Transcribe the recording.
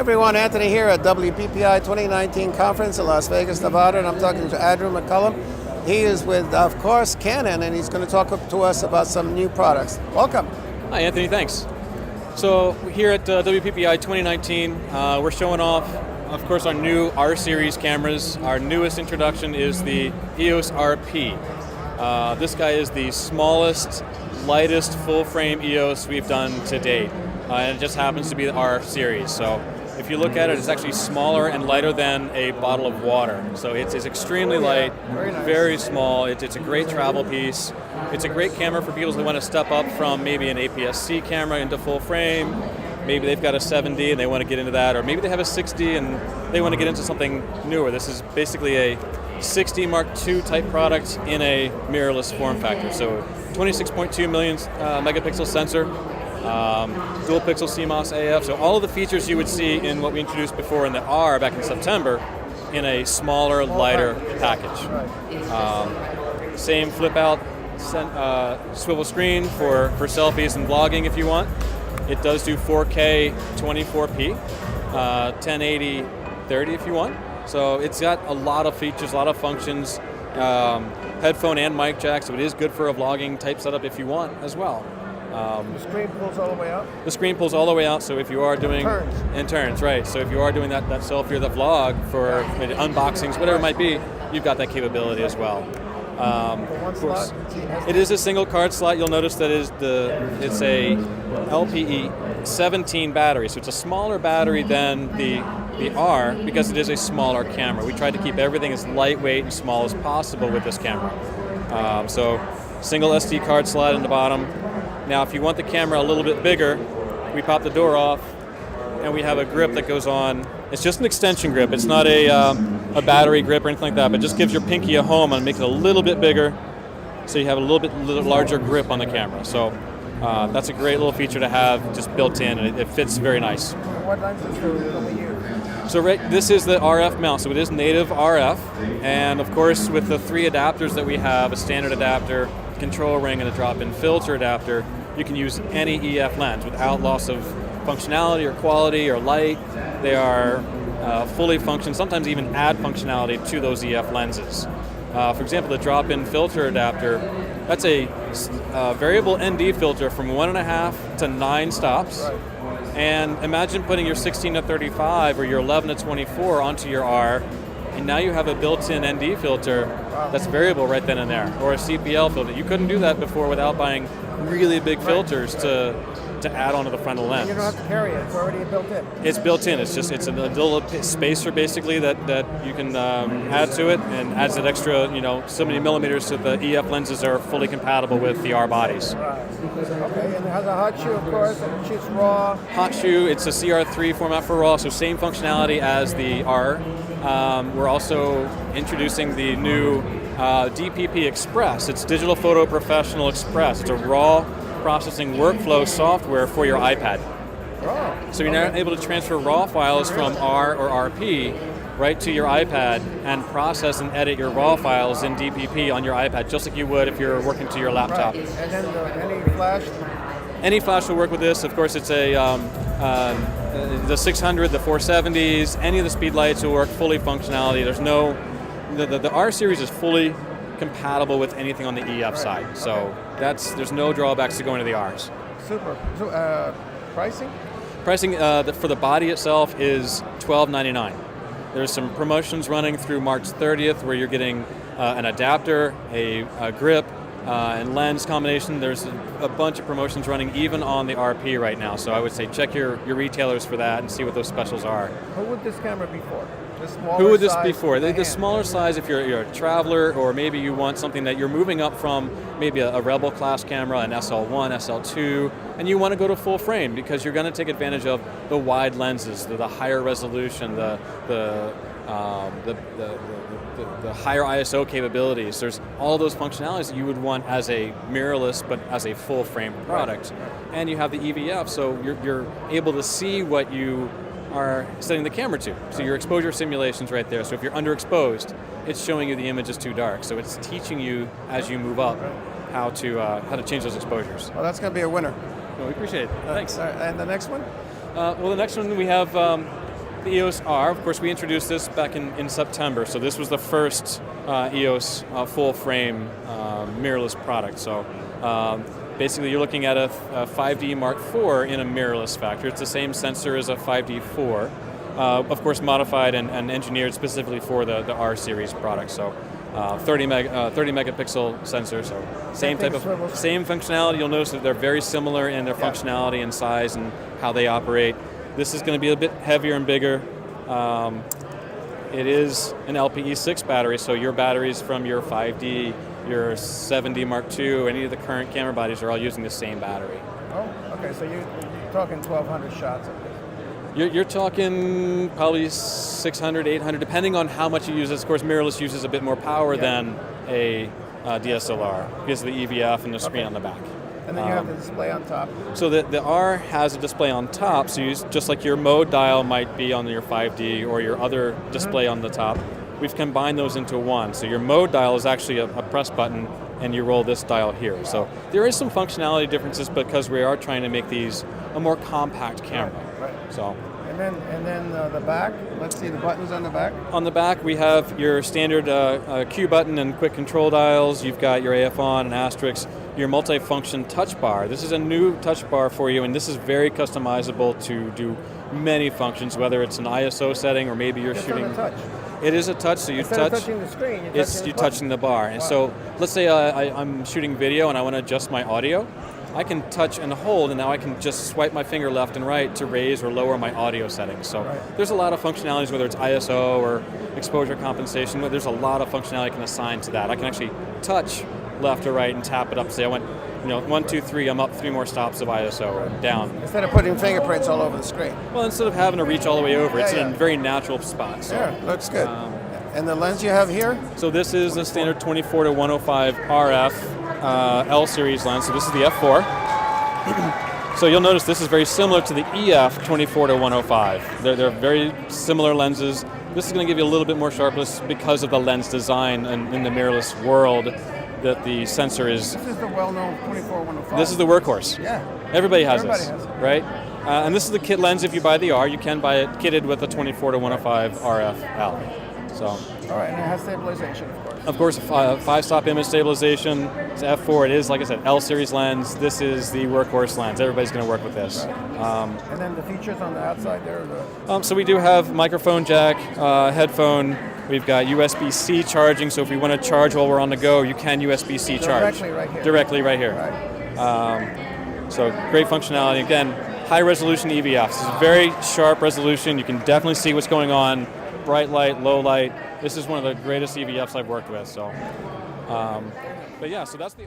everyone, Anthony here at WPPI 2019 conference in Las Vegas, Nevada, and I'm talking to Andrew MacCallum. He is with, of course, Canon, and he's going to talk to us about some new products. Welcome. Hi, Anthony, thanks. So here at WPPI 2019, we're showing off, of course, our new R series cameras. Our newest introduction is the EOS RP. This guy is the smallest, lightest full-frame EOS we've done to date. And it just happens to be the R series. So if you look at it, it's actually smaller and lighter than a bottle of water. So it's extremely light, very small. It's a great travel piece. It's a great camera for people who want to step up from maybe an APS-C camera into full frame. Maybe they've got a 7D and they want to get into that, or maybe they have a 6D and they want to get into something newer. This is basically a 6D Mark II type product in a mirrorless form factor. So 26.2 million megapixel sensor, dual pixel CMOS AF, so all of the features you would see in what we introduced before in the R back in September in a smaller, lighter package. Same flip out swivel screen for selfies and vlogging if you want. It does do 4K 24p, 1080 30 if you want. So it's got a lot of features, a lot of functions, headphone and mic jack, so it is good for a vlogging type setup if you want as well. The screen pulls all the way out? The screen pulls all the way out, so if you are doing... In turns, right. So if you are doing that selfie or the vlog for maybe unboxings, whatever it might be, you've got that capability as well. Of course, it is a single card slot. You'll notice that it's a LPE 17 battery, so it's a smaller battery than the R because it is a smaller camera. We tried to keep everything as lightweight and small as possible with this camera. So single SD card slot in the bottom. Now if you want the camera a little bit bigger, we pop the door off and we have a grip that goes on. It's just an extension grip. It's not a battery grip or anything like that, but just gives your pinky a home and makes it a little bit bigger so you have a little bit larger grip on the camera. So that's a great little feature to have just built in, and it fits very nice. What lenses do we use? So this is the RF mount, so it is native RF, and of course with the 3 adapters that we have, a standard adapter, control ring, and a drop-in filter adapter, you can use any EF lens without loss of functionality or quality or light. They are fully function, sometimes even add functionality to those EF lenses. For example, the drop-in filter adapter, that's a variable ND filter from 1.5 to 9 stops. Right. And imagine putting your 16 to 35 or your 11 to 24 onto your R, and now you have a built-in ND filter that's variable right then and there, or a CPL filter. You couldn't do that before without buying really big filters to add onto the frontal lens. And you don't have to carry it, it's already built in. It's built in, it's a little spacer basically that you can add to it, and adds that extra, so many millimeters so the EF lenses are fully compatible with the R bodies. Right. Okay, and it has a hot shoe, of course, and it shoots RAW. Hot shoe, it's a CR3 format for RAW, so same functionality as the R. We're also introducing the new DPP Express. It's Digital Photo Professional Express. It's a RAW processing workflow software for your iPad. Oh, so you're now able to transfer RAW files from R or RP right to your iPad and process and edit your RAW files in DPP on your iPad, just like you would if you're working to your laptop. Right. And then any flash? Any flash will work with this. Of course, it's the 600, the 470s, any of the speed lights will work, fully functionality. There's no, the R series is fully compatible with anything on the EF side. So there's no drawbacks to going to the Rs. Super. So, pricing? Pricing for the body itself is $12.99. There's some promotions running through March 30th where you're getting an adapter, a grip, and lens combination. There's a bunch of promotions running even on the RP right now. So I would say check your retailers for that and see what those specials are. Who would this camera be for? Who would this be for? The smaller size, if you're a traveler, or maybe you want something that you're moving up from maybe a Rebel class camera, an SL1, SL2, and you want to go to full frame because you're going to take advantage of the wide lenses, the higher resolution, the higher ISO capabilities. There's all those functionalities that you would want as a mirrorless, but as a full frame product. And you have the EVF, so you're able to see what you are setting the camera to. So your exposure simulation's right there. So if you're underexposed, it's showing you the image is too dark. So it's teaching you as you move up how to change those exposures. Well, that's going to be a winner. No, we appreciate it. Thanks. And the next one? Well, the next one we have the EOS R, of course, we introduced this back in September. So this was the first EOS full frame mirrorless product. So basically, you're looking at a 5D Mark IV in a mirrorless factor. It's the same sensor as a 5D 4, of course, modified and engineered specifically for the R series product. So 30 megapixel sensor, so same functionality. You'll notice that they're very similar in their functionality and size and how they operate. This is going to be a bit heavier and bigger. It is an LPE6 battery, so your batteries from your 5D, your 7D Mark II, any of the current camera bodies are all using the same battery. Oh, okay, so you're talking 1,200 shots of this. You're talking probably 600, 800, depending on how much you use. Of course, mirrorless uses a bit more power than a DSLR because of the EVF and the screen on the back. And then you have the display on top. So the R has a display on top, so just like your mode dial might be on your 5D or your other display on the top, we've combined those into one. So your mode dial is actually a press button, and you roll this dial here. So there is some functionality differences because we are trying to make these a more compact camera. Right. So. And then the back, let's see the buttons on the back. On the back we have your standard Q button and quick control dials. You've got your AF on and asterisk, your multi-function touch bar. This is a new touch bar for you, and this is very customizable to do many functions, whether it's an ISO setting or maybe you're shooting. Touch. It is a touch, so you Instead touch. Of touching the screen, you're touching the bar. And so let's say I'm shooting video and I want to adjust my audio. I can touch and hold, and now I can just swipe my finger left and right to raise or lower my audio settings. So there's a lot of functionalities, whether it's ISO or exposure compensation, but there's a lot of functionality I can assign to that. I can actually touch left or right and tap it up. Say I went, 1, 2, 3, I'm up 3 more stops of ISO or down. Instead of putting fingerprints all over the screen. Well, instead of having to reach all the way over, it's in a very natural spot. So, yeah, looks good. And the lens you have here? So this is the standard 24 to 105 RF L series lens. So this is the f4. So you'll notice this is very similar to the EF 24 to 105. They're very similar lenses. This is going to give you a little bit more sharpness because of the lens design in the mirrorless world that the sensor is. This is the well-known 24-105. This is the workhorse. Yeah. Everybody has it, right? And this is the kit lens. If you buy the R, you can buy it kitted with a 24 to 105 RF L. So. All right, and it has stabilization, of course. Of course, 5-stop image stabilization. It's f4. It is, like I said, L series lens. This is the workhorse lens. Everybody's going to work with this. Right. And then the features on the outside there. So we do have microphone jack, headphone. We've got USB-C charging. So if we want to charge while we're on the go, you can USB-C charge. Directly right here. Directly right here. Right. So great functionality. Again, high resolution EVF. This is very sharp resolution. You can definitely see what's going on. Bright light, low light. This is one of the greatest EVFs I've worked with. So, but yeah, so that's the.